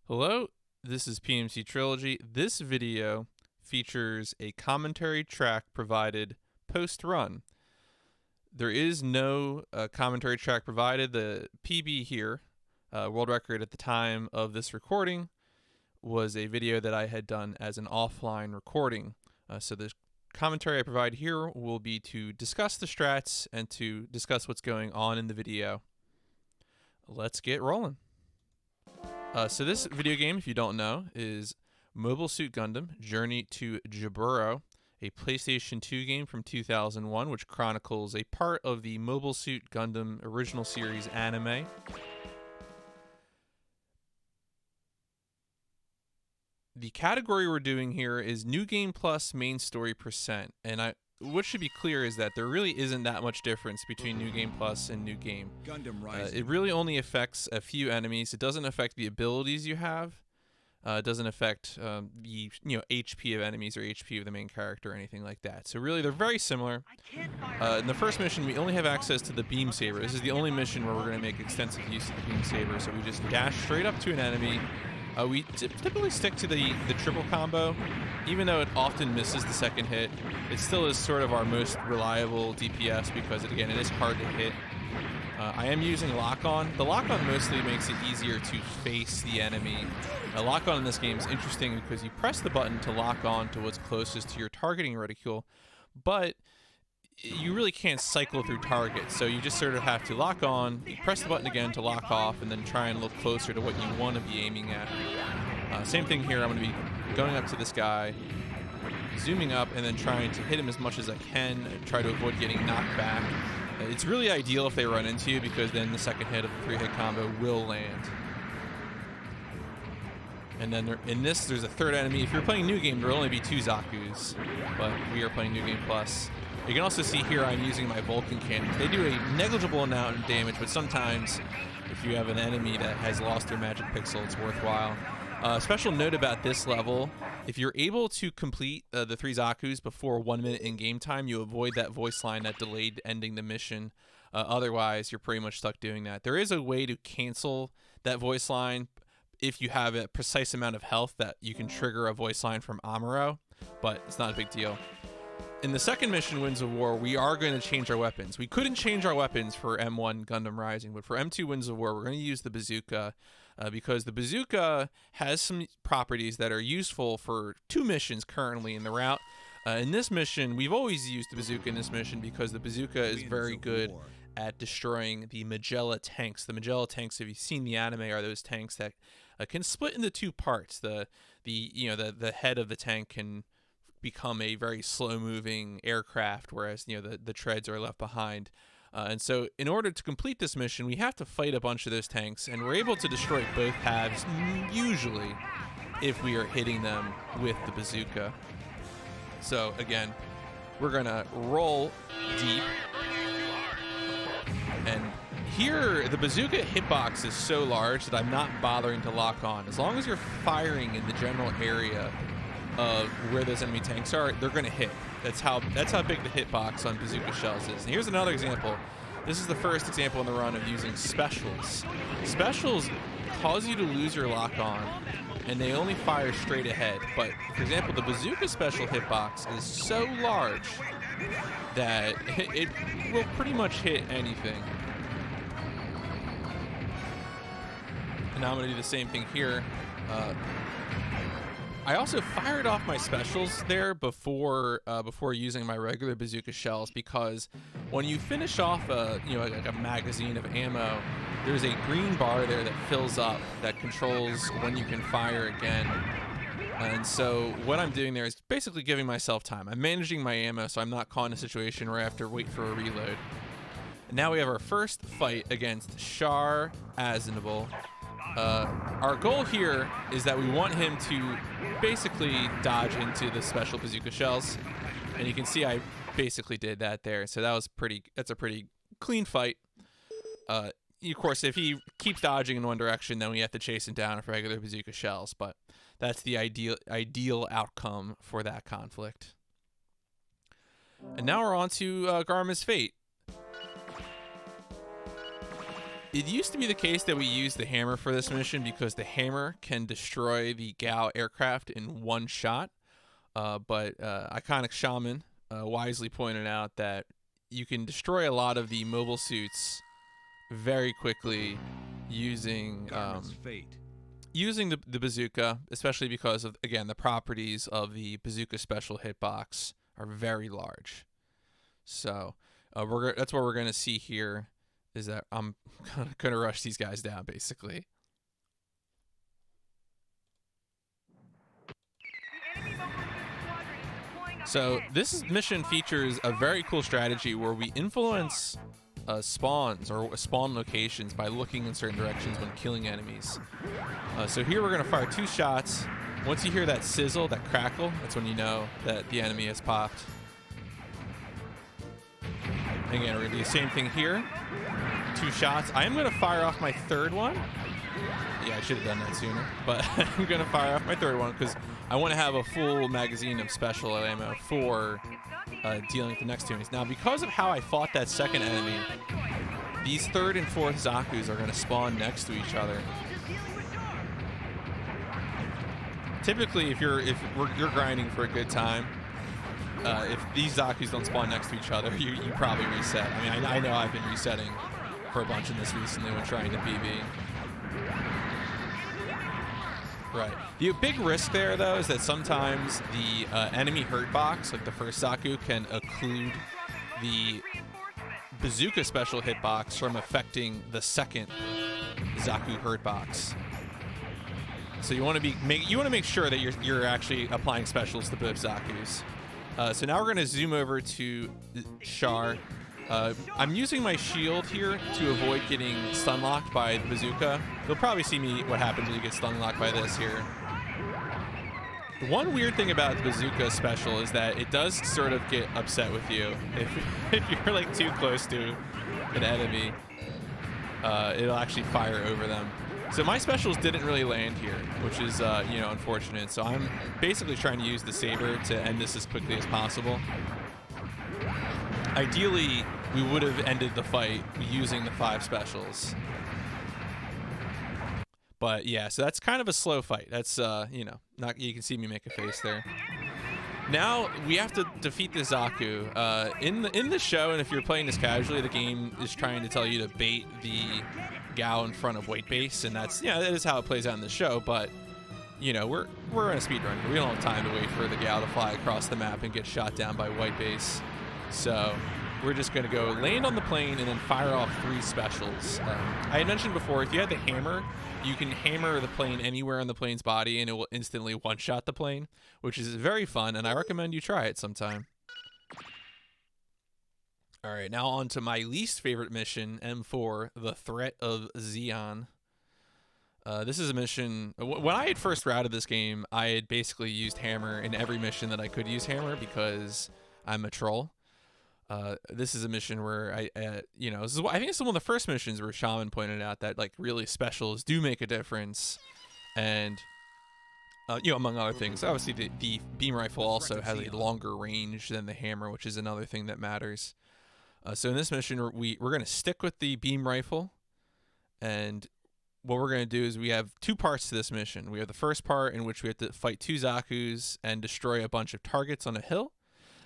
Hello, this is PMC Trilogy. This video features a commentary track provided post-run. There is no commentary track provided. The PB here, world record at the time of this recording, was a video that I had done as an offline recording. So the commentary I provide here will be to discuss the strats and to discuss what's going on in the video. Let's get rolling. So this video game, if you don't know, is Mobile Suit Gundam Journey to Jaburo, a PlayStation 2 game from 2001, which chronicles a part of the Mobile Suit Gundam original series anime. The category we're doing here is New Game Plus Main Story %, and what should be clear is that there really isn't that much difference between New Game Plus and New Game. It really only affects a few enemies. It doesn't affect the abilities you have. It doesn't affect the HP of enemies or HP of the main character or anything like that. So really, they're very similar. In the first mission, we only have access to the beam saber. This is the only mission where we're going to make extensive use of the beam saber. So we just dash straight up to an enemy. We typically stick to the triple combo. Even though it often misses the second hit, it still is sort of our most reliable DPS because, it is hard to hit. I am using lock-on. The lock-on mostly makes it easier to face the enemy. Lock-on in this game is interesting because you press the button to lock on to what's closest to your targeting reticule, but you really can't cycle through targets, so you just sort of have to lock on, you press the button again to lock off, and then try and look closer to what you want to be aiming at. Same thing here. I'm going to be going up to this guy, zooming up, and then trying to hit him as much as I can, try to avoid getting knocked back. It's really ideal if they run into you because then the second hit of the 3-hit combo will land. And then there's a third enemy. If you're playing New Game, there will only be 2 Zaku's, but we are playing New Game Plus. You can also see here I'm using my Vulcan cannons. They do a negligible amount of damage, but sometimes if you have an enemy that has lost their magic pixel, it's worthwhile. Special note about this level, if you're able to complete the 3 Zaku's before 1 minute in game time, you avoid that voice line that delayed ending the mission. Otherwise, you're pretty much stuck doing that. There is a way to cancel that voice line if you have a precise amount of health that you can trigger a voice line from Amuro, but it's not a big deal. In the second mission, Winds of War, we are going to change our weapons. We couldn't change our weapons for M1 Gundam Rising, but for M2 Winds of War, we're going to use the bazooka because the bazooka has some properties that are useful for 2 missions currently in the route. In this mission, we've always used the bazooka in this mission because the bazooka is very good at destroying the Magella tanks. The Magella tanks, if you've seen the anime, are those tanks that can split into 2 parts. The head of the tank can become a very slow-moving aircraft, whereas the treads are left behind. And so in order to complete this mission, we have to fight a bunch of those tanks, and we're able to destroy both halves, usually, if we are hitting them with the bazooka. So again, we're gonna roll deep, and here the bazooka hitbox is so large that I'm not bothering to lock on. As long as you're firing in the general area of where those enemy tanks are, they're going to hit. That's how big the hitbox on bazooka shells is. And here's another example. This is the first example in the run of using specials. Specials cause you to lose your lock on, and they only fire straight ahead. But for example, the bazooka special hitbox is so large that it will pretty much hit anything. And now I'm going to do the same thing here. I also fired off my specials there before using my regular bazooka shells, because when you finish off like a magazine of ammo, there's a green bar there that fills up that controls when you can fire again. And so what I'm doing there is basically giving myself time. I'm managing my ammo so I'm not caught in a situation where I have to wait for a reload. And now we have our first fight against Char Aznable. Our goal here is that we want him to basically dodge into the special bazooka shells, and you can see I basically did that there. So that's a pretty clean fight. Of course, if he keeps dodging in one direction, then we have to chase him down with regular bazooka shells, but that's the ideal outcome for that conflict. And now we're on to Garma's fate. It used to be the case that we used the hammer for this mission because the hammer can destroy the Gao aircraft in one shot. But Iconic Shaman wisely pointed out that you can destroy a lot of the mobile suits very quickly using using the bazooka, especially because of, again, the properties of the bazooka special hitbox are very large. So that's what we're going to see here, is that I'm going to rush these guys down, basically. So this mission features a very cool strategy where we influence spawns or spawn locations by looking in certain directions when killing enemies. So here we're going to fire 2 shots. Once you hear that sizzle, that crackle, that's when you know that the enemy has popped. Again, we're going to do the same thing here. 2 shots. I am going to fire off my 3rd one. Yeah, I should have done that sooner. But I'm going to fire off my 3rd one because I want to have a full magazine of special ammo for dealing with the next 2 enemies. Now, because of how I fought that second enemy, these 3rd and 4th Zaku's are going to spawn next to each other. Typically, if you're grinding for a good time, if these Zaku's don't spawn next to each other, you probably reset. I mean, I know I've been resetting for a bunch in this recently when trying to PB. Right. The big risk there, though, is that sometimes the enemy hurt box, like the first Zaku, can occlude the bazooka special hitbox from affecting the second Zaku hurt box. So you want to make sure that you're actually applying specials to both Zaku's. So now we're going to zoom over to Char. I'm using my shield here to avoid getting stun locked by the bazooka. You'll probably see what happens when you get stun locked by this here. The one weird thing about the bazooka special is that it does sort of get upset with you if you're like too close to an enemy. It'll actually fire over them. So my specials didn't really land here, which is unfortunate. So I'm basically trying to use the saber to end this as quickly as possible. Ideally, we would have ended the fight using the 5 specials. But yeah, so that's kind of a slow fight. That's you can see me make a face there. Now we have to defeat the Zaku. In the show, and if you're playing this casually, the game is trying to tell you to bait the Gao in front of white base, and that is how it plays out in the show. But we're in a speed run. We don't have time to wait for the Gao to fly across the map and get shot down by white base. So we're just going to go land on the plane and then fire off 3 specials. I had mentioned before, if you had the hammer, you can hammer the plane anywhere on the plane's body and it will instantly one-shot the plane, which is very fun, and I recommend you try it sometime. All right, now on to my least favorite mission, M4, the Threat of Xeon. This is a mission. When I had first routed this game, I had basically used hammer in every mission that I could use hammer because I'm a troll. This is a mission where I think it's one of the first missions where Shaman pointed out that like really specials do make a difference, and among other things, obviously the beam rifle also has a longer range than the hammer, which is another thing that matters. So in this mission, we're going to stick with the beam rifle, and what we're going to do is we have 2 parts to this mission. We have the first part in which we have to fight 2 Zaku's and destroy a bunch of targets on a hill.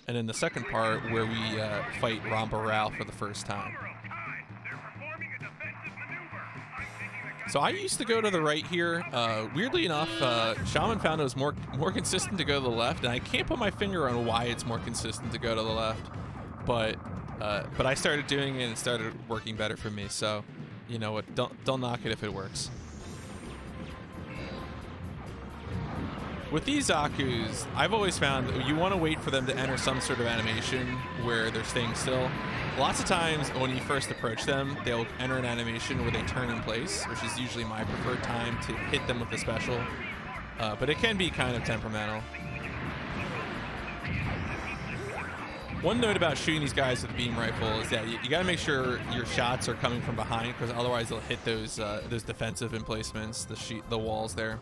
And then the second part where we fight Ramba Rao for the first time. So I used to go to the right here. Weirdly enough, Shaman found it was more consistent to go to the left, and I can't put my finger on why it's more consistent to go to the left. But I started doing it and it started working better for me. So, you know what? Don't knock it if it works. With these Zaku's, I've always found you want to wait for them to enter some sort of animation where they're staying still. Lots of times when you first approach them, they'll enter an animation where they turn in place, which is usually my preferred time to hit them with the special. But it can be kind of temperamental. One note about shooting these guys with the beam rifle is that you got to make sure your shots are coming from behind, because otherwise they'll hit those defensive emplacements, the walls there.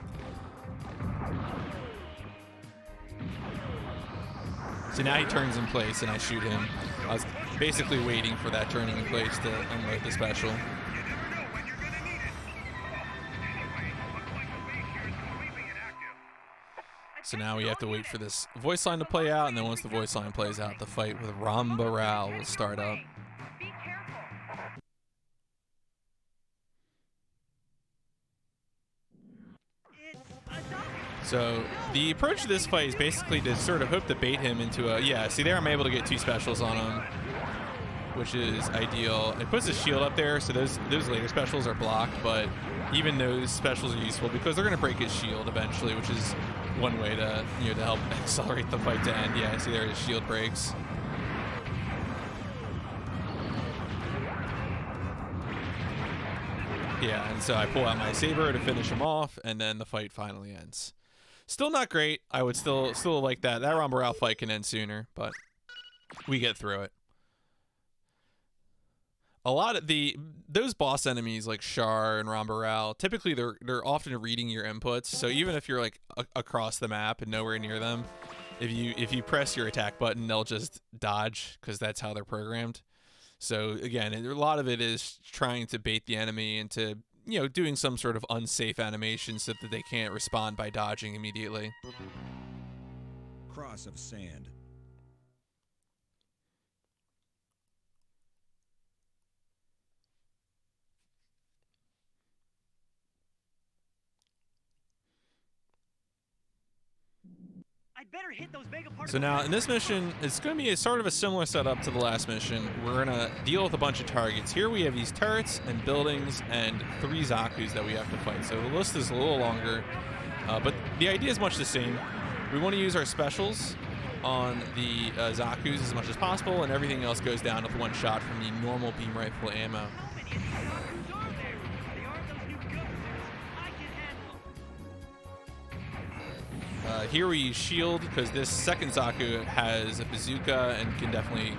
So now he turns in place and I shoot him. I was basically waiting for that turning in place to unload the special. So now we have to wait for this voice line to play out, and then once the voice line plays out, the fight with Rambaral will start up. So the approach to this fight is basically to sort of hope to bait him into a, yeah, see there I'm able to get 2 specials on him, which is ideal. It puts his shield up there, so those later specials are blocked, but even those specials are useful because they're going to break his shield eventually, which is one way to, you know, to help accelerate the fight to end. Yeah, see there his shield breaks. Yeah, and so I pull out my saber to finish him off, and then the fight finally ends. Still not great. I would still like that. That Rambaral fight can end sooner, but we get through it. A lot of those boss enemies like Shar and Rambaral, typically they're often reading your inputs. So even if you're like across the map and nowhere near them, if you press your attack button, they'll just dodge because that's how they're programmed. So again, a lot of it is trying to bait the enemy into, you know, doing some sort of unsafe animation so that they can't respond by dodging immediately. Cross of sand. I'd better hit those mega particles. So now in this mission, it's going to be a sort of a similar setup to the last mission. We're going to deal with a bunch of targets. Here we have these turrets and buildings and 3 Zakus that we have to fight. So the list is a little longer, but the idea is much the same. We want to use our specials on the Zakus as much as possible, and everything else goes down with 1 shot from the normal beam rifle ammo. Here we use shield because this second Zaku has a bazooka and can definitely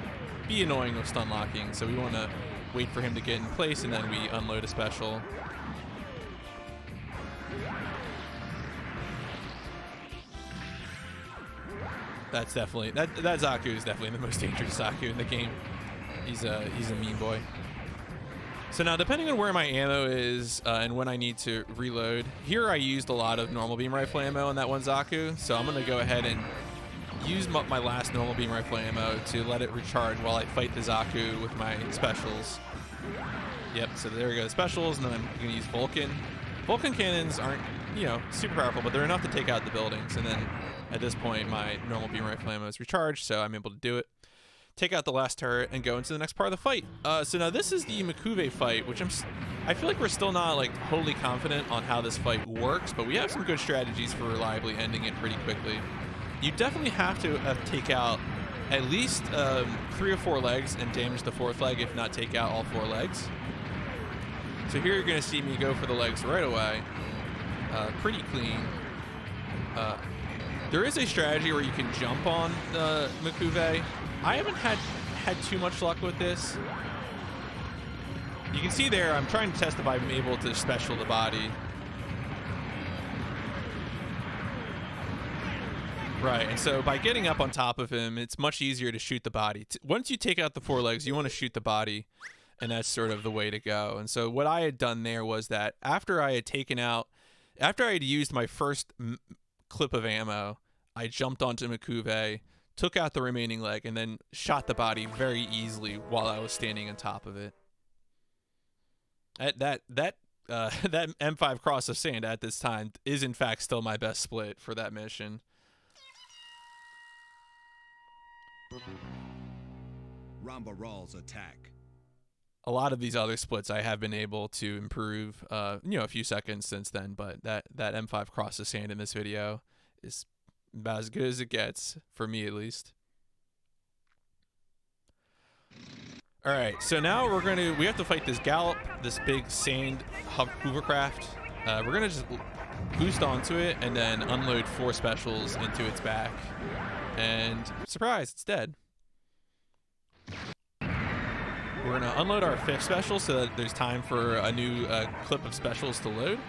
be annoying with stun locking. So we want to wait for him to get in place and then we unload a special. That's definitely that Zaku is definitely the most dangerous Zaku in the game. He's a mean boy. So now, depending on where my ammo is and when I need to reload, here I used a lot of normal beam rifle ammo in that 1 Zaku, so I'm going to go ahead and use my last normal beam rifle ammo to let it recharge while I fight the Zaku with my specials. Yep, so there we go, specials, and then I'm going to use Vulcan. Vulcan cannons aren't, you know, super powerful, but they're enough to take out the buildings, and then at this point my normal beam rifle ammo is recharged, so I'm able to do it. Take out the last turret and go into the next part of the fight. So now this is the Mikuve fight, which I feel like we're still not like wholly confident on how this fight works, but we have some good strategies for reliably ending it pretty quickly. You definitely have to take out at least 3 or 4 legs and damage the 4th leg, if not take out all 4 legs. So here you're going to see me go for the legs right away. Pretty clean. There is a strategy where you can jump on the Mikuve. I haven't had too much luck with this. You can see there, I'm trying to test if I'm able to special the body. Right, and so by getting up on top of him, it's much easier to shoot the body. Once you take out the 4 legs, you want to shoot the body, and that's sort of the way to go. And so what I had done there was that after I had used my first clip of ammo, I jumped onto Mikuve, took out the remaining leg, and then shot the body very easily while I was standing on top of it. That M5 Cross of Sand at this time is in fact still my best split for that mission. Rambaral's attack. A lot of these other splits I have been able to improve, you know, a few seconds since then, but that M5 Cross of Sand in this video is about as good as it gets, for me at least. All right, so now we have to fight this Gallop, this big sand hovercraft. We're gonna just boost onto it and then unload 4 specials into its back. And surprise, it's dead. We're gonna unload our 5th special so that there's time for a new clip of specials to load.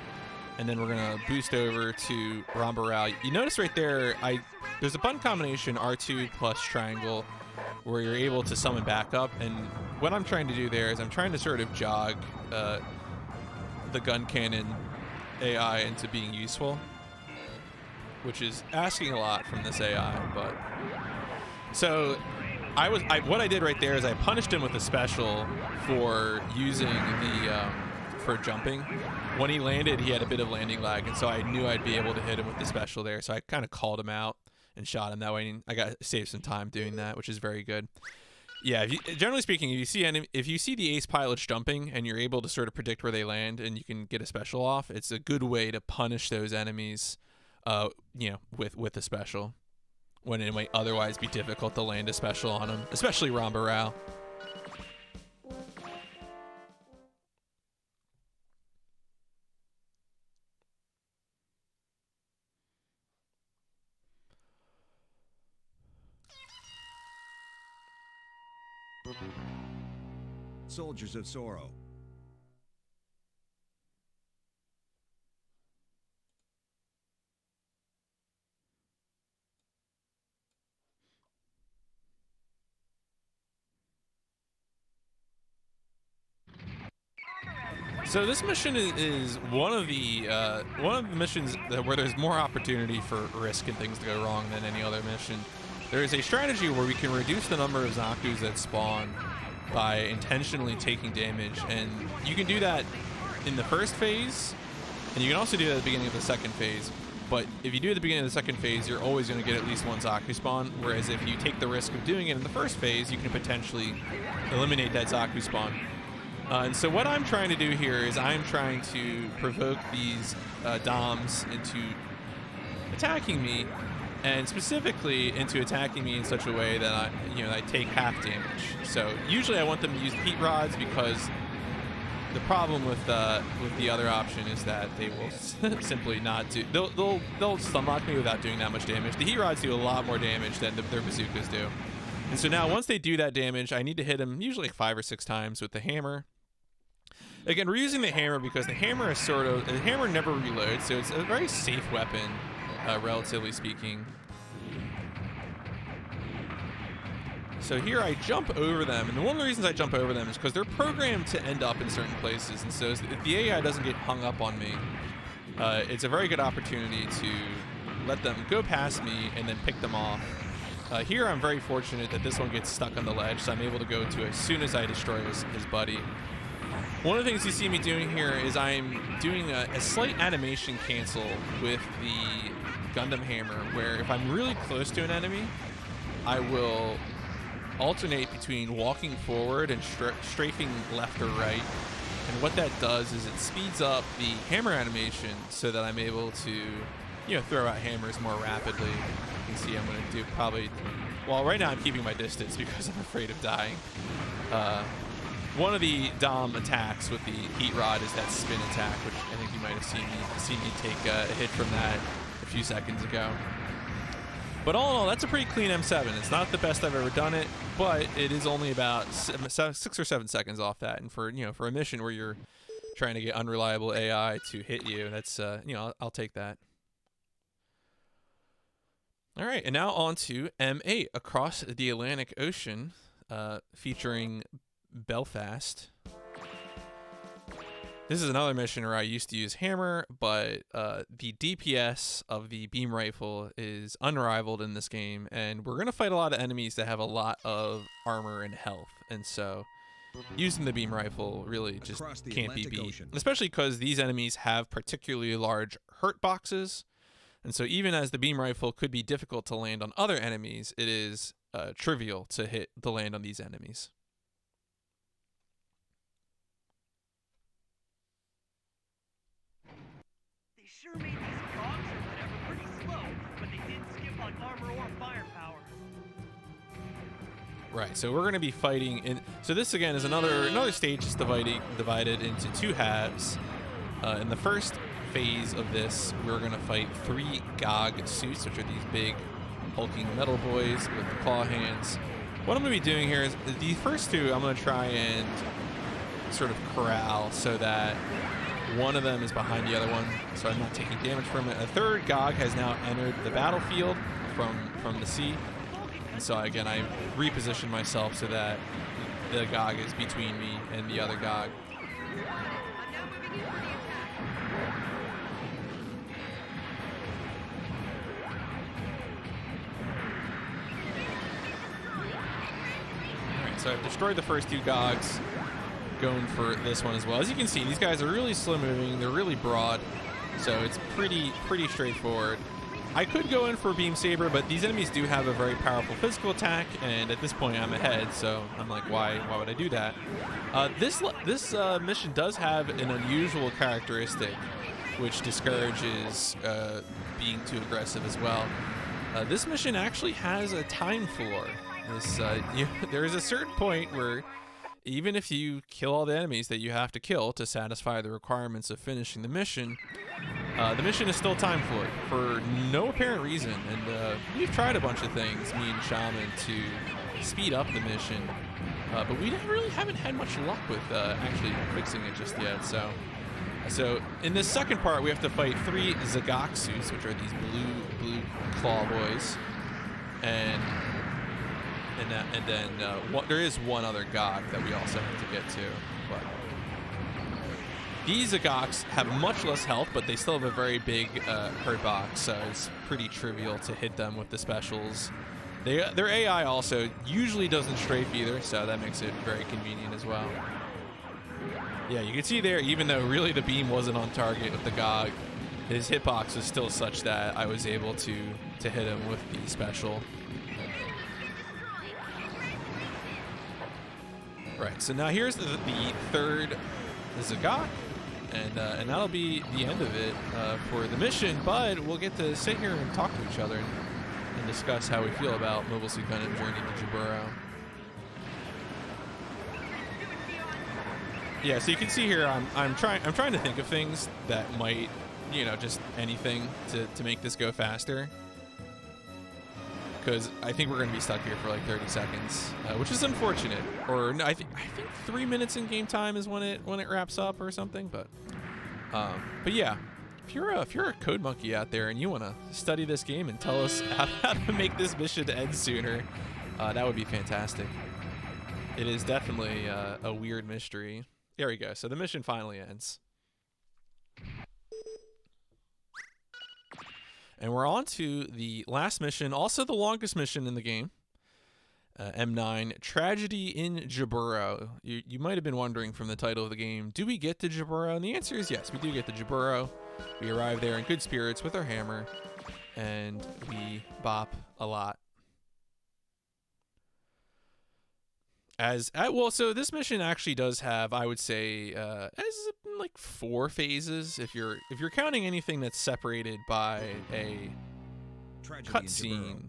And then we're gonna boost over to Rambaral. You notice right there, there's a button combination R2 plus triangle where you're able to summon backup. And what I'm trying to do there is I'm trying to sort of jog the gun cannon AI into being useful. which is asking a lot from this AI. But so what I did right there is I punished him with a special for using the for jumping. When he landed, he had a bit of landing lag, and so I knew I'd be able to hit him with the special there. So I kind of called him out and shot him that way. And I got saved some time doing that, which is very good. Yeah, generally speaking, if you see the ace pilots jumping and you're able to sort of predict where they land and you can get a special off, it's a good way to punish those enemies, with a special, when it might otherwise be difficult to land a special on them, especially Ramba Rao. Soldiers of Sorrow. So this mission is one of the missions where there's more opportunity for risk and things to go wrong than any other mission. There is a strategy where we can reduce the number of Zakus that spawn by intentionally taking damage, and you can do that in the first phase, and you can also do that at the beginning of the second phase. But if you do it at the beginning of the second phase, you're always going to get at least one Zaku spawn, whereas if you take the risk of doing it in the first phase, you can potentially eliminate that Zaku spawn. And so what I'm trying to do here is I'm trying to provoke these DOMs into attacking me, and specifically into attacking me in such a way that I take half damage. So usually I want them to use heat rods, because the problem with the other option is that they will simply not do. They'll stun lock me without doing that much damage. The heat rods do a lot more damage than their bazookas do. And so now once they do that damage, I need to hit them usually like 5 or 6 times with the hammer. Again, we're using the hammer because the hammer is the hammer never reloads, so it's a very safe weapon, relatively speaking. So here I jump over them, and one of the reasons I jump over them is because they're programmed to end up in certain places, and so if the AI doesn't get hung up on me, it's a very good opportunity to let them go past me and then pick them off. Here I'm very fortunate that this one gets stuck on the ledge, so I'm able to go to it as soon as I destroy his buddy. One of the things you see me doing here is I'm doing a slight animation cancel with the Gundam hammer, where if I'm really close to an enemy, I will alternate between walking forward and strafing left or right. And what that does is it speeds up the hammer animation so that I'm able to throw out hammers more rapidly. You can see I'm going to do probably, well, right now I'm keeping my distance because I'm afraid of dying. One of the Dom attacks with the heat rod is that spin attack, which I think you might have seen me take a hit from that a few seconds ago. But all in all, that's a pretty clean M7. It's not the best I've ever done it, but it is only about 6 or 7 seconds off that. And for a mission where you're trying to get unreliable AI to hit you, that's I'll take that. All right, and now on to M8, Across the Atlantic Ocean, featuring Belfast. This is another mission where I used to use hammer, but the DPS of the beam rifle is unrivaled in this game, and we're going to fight a lot of enemies that have a lot of armor and health, and so using the beam rifle really just can't be beat, especially because these enemies have particularly large hurt boxes, and so even as the beam rifle could be difficult to land on other enemies, it is trivial to hit the land on these enemies. Sure made these cogs or whatever pretty slow, but they didn't skip on armor or firepower. Right, so we're going to be fighting in. So this again is another stage is divided into 2 halves. In the first phase of this, we're going to fight 3 Gog suits, which are these big hulking metal boys with the claw hands. What I'm going to be doing here is the first 2 I'm going to try and sort of corral so that one of them is behind the other one, so I'm not taking damage from it. A third Gog has now entered the battlefield from the sea, and so again I reposition myself so that the Gog is between me and the other Gog. So I've destroyed the first 2 Gogs, going for this one as well. As you can see, these guys are really slow moving. They're really broad, so it's pretty straightforward. I could go in for Beam Saber, but these enemies do have a very powerful physical attack, and at this point I'm ahead, so I'm like, why would I do that? This mission does have an unusual characteristic, which discourages being too aggressive as well. This mission actually has a time floor. There is a certain point where even if you kill all the enemies that you have to kill to satisfy the requirements of finishing the mission is still time floored for no apparent reason. And we've tried a bunch of things, me and Shaman, to speed up the mission, but we really haven't had much luck with actually fixing it just yet. So in this second part, we have to fight 3 Zagaxus, which are these blue claw boys, and then there is one other Gog that we also have to get to. But these Zagax have much less health, but they still have a very big hurt box, so it's pretty trivial to hit them with the specials. Their AI also usually doesn't strafe either, so that makes it very convenient as well. Yeah, you can see there, even though really the beam wasn't on target with the Gog, his hitbox was still such that I was able to hit him with the special. Right, so now here's the third Zagak, and that'll be the end of it for the mission, but we'll get to sit here and talk to each other and discuss how we feel about Mobile Suit Gundam Journey to Jaburo. Yeah, so you can see here I'm trying to think of things that might, just anything to make this go faster. Because I think we're going to be stuck here for like 30 seconds, which is unfortunate. Or no, I think 3 minutes in game time is when it wraps up or something. But yeah, if you're a code monkey out there and you want to study this game and tell us how to make this mission end sooner, that would be fantastic. It is definitely a weird mystery. There we go. So the mission finally ends. And we're on to the last mission, also the longest mission in the game. M9, Tragedy in Jaburo. You might have been wondering from the title of the game, do we get to Jaburo? And the answer is yes, we do get to Jaburo. We arrive there in good spirits with our hammer, and we bop a lot. So this mission actually does have, I would say, like 4 phases. If you're counting anything that's separated by a cutscene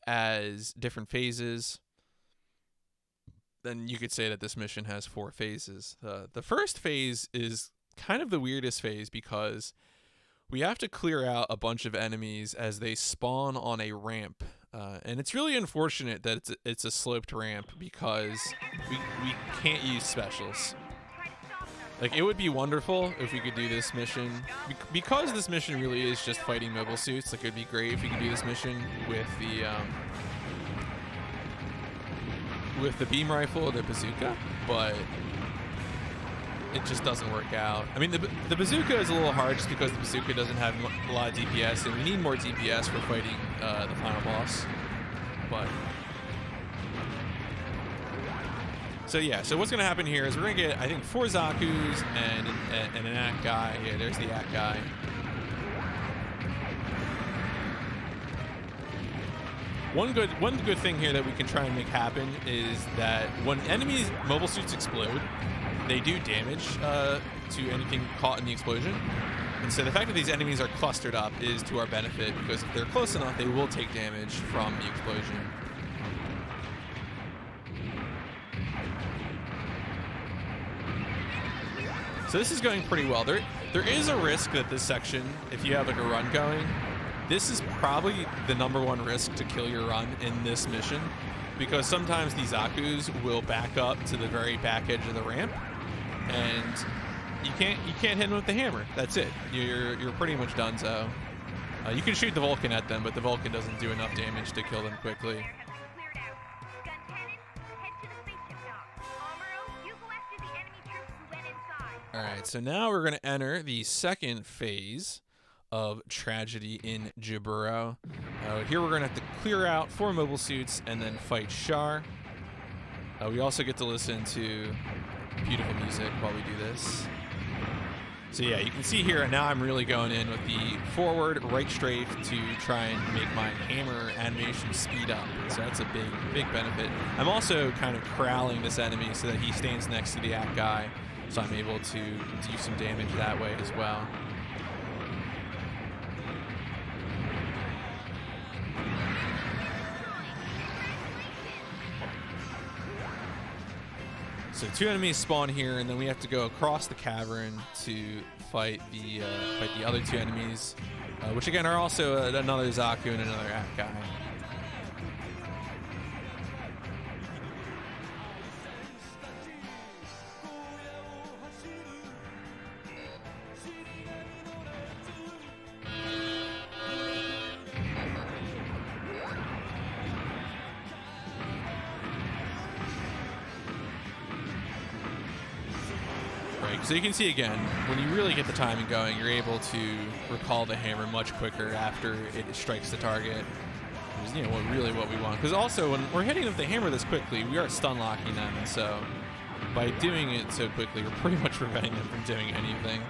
as different phases, then you could say that this mission has 4 phases. The first phase is kind of the weirdest phase because we have to clear out a bunch of enemies as they spawn on a ramp. And it's really unfortunate that it's a sloped ramp because we can't use specials. Like, it would be wonderful if we could do this mission. Because this mission really is just fighting mobile suits, like, it would be great if we could do this mission with the beam rifle or the bazooka, but it just doesn't work out. I mean, the bazooka is a little hard just because the bazooka doesn't have a lot of DPS, and we need more DPS for fighting the final boss. But so yeah, so what's gonna happen here is we're gonna get, I think, 4 Zakus and an AT guy. Yeah, there's the AT guy. One good thing here that we can try and make happen is that when enemies' mobile suits explode, they do damage to anything caught in the explosion. And so the fact that these enemies are clustered up is to our benefit, because if they're close enough, they will take damage from the explosion. So this is going pretty well. There is a risk that this section, if you have like a run going, this is probably the #1 risk to kill your run in this mission, because sometimes these Zakus will back up to the very back edge of the ramp, and you can't hit them with the hammer. That's it. You're pretty much done. So you can shoot the Vulcan at them, but the Vulcan doesn't do enough damage to kill them quickly. All right, so now we're going to enter the second phase of Tragedy in Jaburo. Here we're going to have to clear out 4 mobile suits and then fight Char. We also get to listen to beautiful music while we do this. So yeah, you can see here, now I'm really going in with the forward right strafe to try and make my hammer animation speed up. So that's a big benefit. I'm also kind of corralling this enemy so that he stands next to the act guy, so I'm able to do some damage that way as well. So 2 enemies spawn here, and then we have to go across the cavern to fight the other 2 enemies, which again are also another Zaku and another act guy. So you can see again, when you really get the timing going, you're able to recall the hammer much quicker after it strikes the target. Which is, you know, what we want. Because also, when we're hitting with the hammer this quickly, we are stun locking them, and so by doing it so quickly, we're pretty much preventing them from doing anything.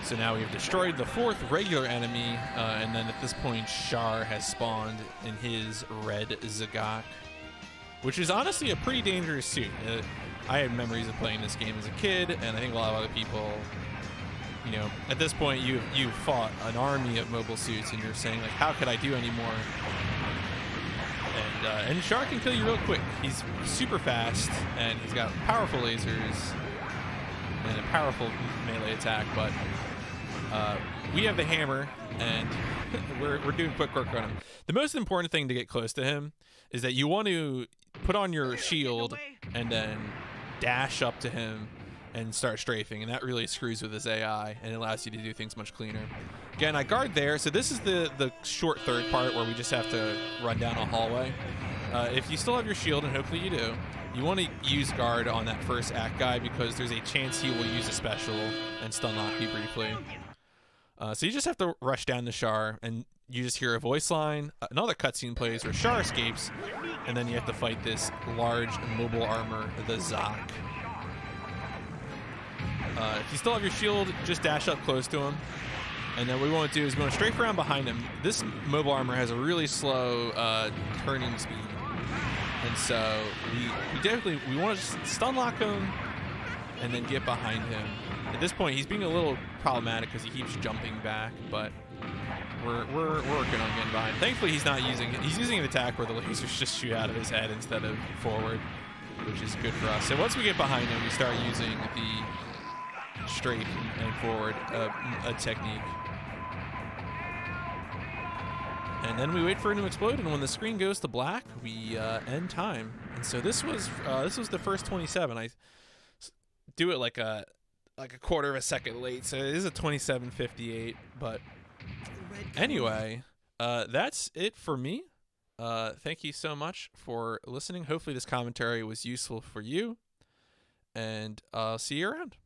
So now we have destroyed the 4th regular enemy, and then at this point, Shar has spawned in his red Zagak, which is honestly a pretty dangerous suit. I had memories of playing this game as a kid, and I think a lot of other people, you know, at this point, you've fought an army of mobile suits, and you're saying, like, how could I do any more? And Shar can kill you real quick. He's super fast, and he's got powerful lasers and a powerful melee attack, but we have the hammer, and we're doing quick work on him. The most important thing to get close to him is that you want to put on your shield and then dash up to him and start strafing, and that really screws with his AI and allows you to do things much cleaner. Again, I guard there, so this is the short third part where we just have to run down a hallway. If you still have your shield, and hopefully you do, you want to use guard on that first act guy because there's a chance he will use a special and stun lock you briefly. So you just have to rush down to Shar, and you just hear a voice line. Another cutscene plays where Shar escapes, and then you have to fight this large mobile armor, the Zak. If you still have your shield, just dash up close to him. And then what we want to do is we want to strafe around behind him. This mobile armor has a really slow turning speed. And so we want to stun lock him and then get behind him. At this point, he's being a little problematic because he keeps jumping back, but we're working on getting behind. Thankfully, he's not using it. He's using an attack where the lasers just shoot out of his head instead of forward, which is good for us. So once we get behind him, we start using the strafe and forward a technique. And then we wait for it to explode, and when the screen goes to black, we end time. And so this was the first 27. I do it like a quarter of a second late, so it is a 27:58. But anyway, that's it for me. Thank you so much for listening. Hopefully this commentary was useful for you, and I'll see you around.